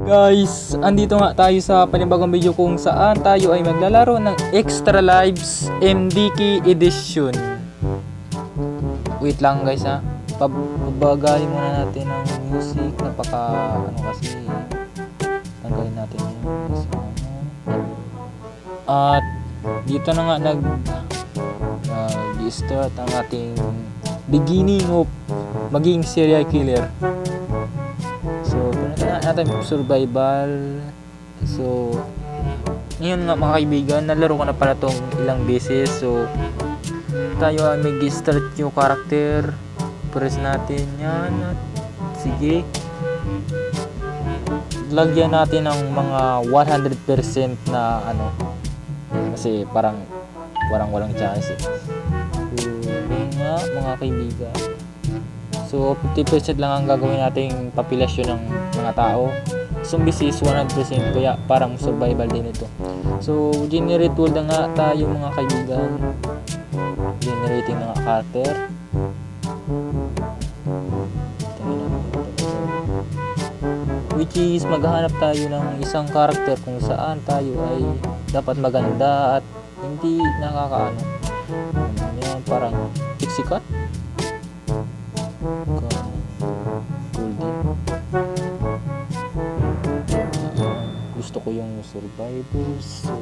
Guys, andito nga tayo sa panibagong video kung saan tayo ay maglalaro ng Extra Lives MDK Edition. Wait lang guys ha. Pabagalin muna natin ang music. Kasi tanggalin natin yung at dito na nga nag-start ang ating beginning of maging serial killer. So, punta natin survival. So, ngayon nga mga kaibigan, nalaro ko na pala tong ilang beses. So, tayo ay mag-start yung character. Press natin yan. At sige. Lagyan natin ng mga 100% na ano. Kasi parang walang chance eh. So, yun nga mga kaibigan. So, 50% lang ang gagawin nating populasyon ng mga tao. Zombies is 100%, kaya parang survival din ito. So, generate world na nga tayo mga kaibigan. Generating na nga character. Which is, maghahanap tayo ng isang character kung saan tayo ay dapat maganda at hindi nakakaano. Yan, parang pixie cut. Gusto ko yung survivors. So,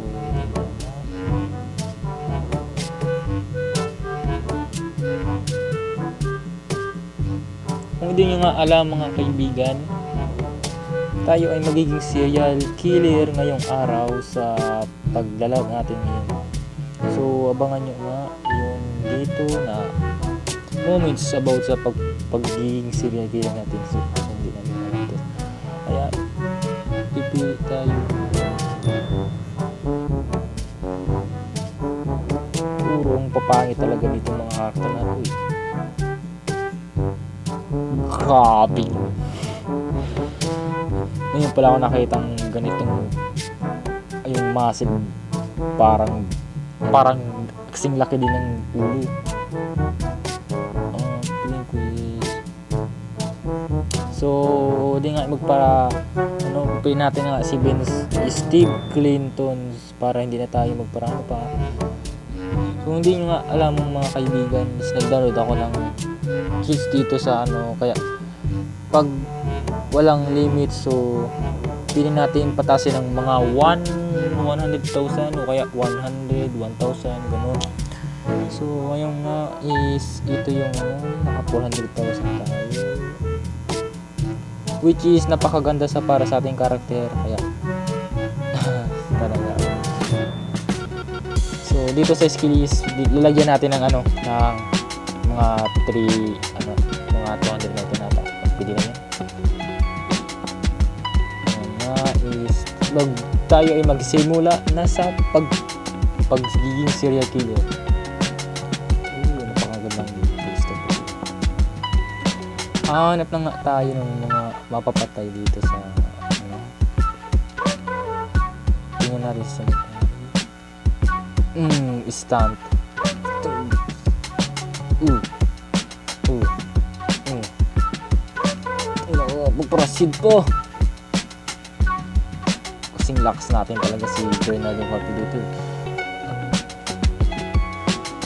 kung hindi nyo nga alam mga kaibigan, tayo ay magiging serial killer ngayong araw sa paglalaro natin ngayon. So abangan nyo nga yung dito na moments about sa pagiging serial killer natin. So hindi natin natin. Kaya pipili tayo. Purong papangit talaga dito mga karakter natin. Grabe. Ngayon pala ako nakitang ganitong yung massive parang kasing laki din ng ulo. So, di nga pwede natin nga si Steve Clinton para hindi na tayo magparano pa. Kung hindi nyo nga alam mga kaibigan, nag-download ako ng cheats dito sa kaya pag walang limit, so pili natin patasin ng mga 100,000 o kaya 100, 1,000 ganun. So ngayon nga is ito yung naka 400,000 tayo, which is napakaganda para sa ating karakter, kaya talaga. So dito sa skill is lalagyan natin ng ng mga 200 natin nata. Pwede na yan. Tayo ay magsimula na sa pagiging serial killer. Napakagandang gusto ko. Hanap na nga tayo ng mga mapapatay dito sa tingnan natin sa stunt. Proceed po. Kasing lakas natin talaga si Bernardo Corpi dito.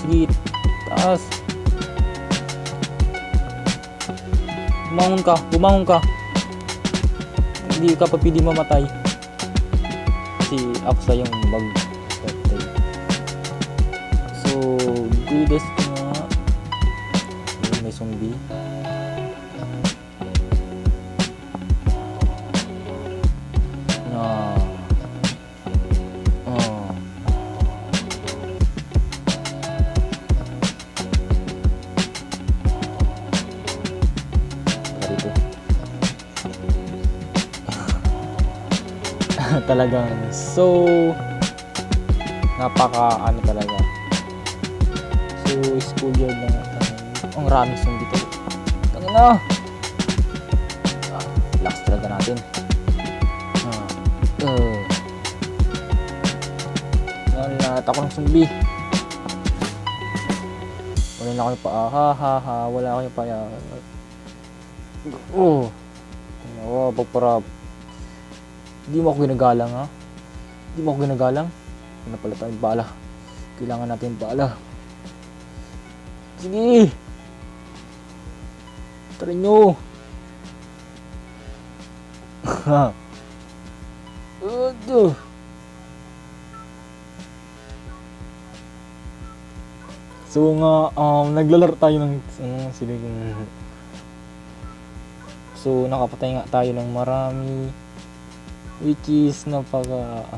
Sige, taas. Bumangon ka. Hindi ka pa pwede mamatay. Kasi Aksa yung mag-patay. So, goodest nga. May zombie. Talagang so napaka talaga. So schoolyard na ang raming zombie dito. Tangin na. Relax talaga natin. Ako ng zombie. Wala na ako yung wala ako yung paya. Pagparap. Hindi mo ako ginagalang, ha? Hindi mo ako ginagalang? Ano pala tayong bala? Kailangan natin bala. Sige! Tara nyo! Ha! Aduh! So nga, naglalaro tayo ng siligong. So nakapatay nga tayo ng marami, which is napaka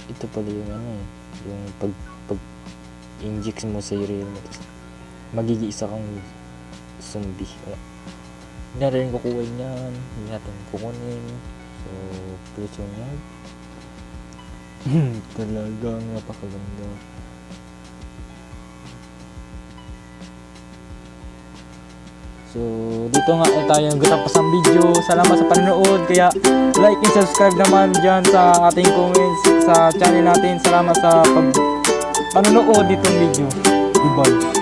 ito pala yung yung pag inject mo sa area mo, magiging isa kang zombie. Hindi natin kukuha niyan, hindi natin kukunin. So presyo niya talagang napakaganda. So, dito nga tayo nagtatapos ang video. Salamat sa panonood. Kaya, like and subscribe naman dyan sa ating comments sa channel natin. Salamat sa panonood ditong video. Goodbye.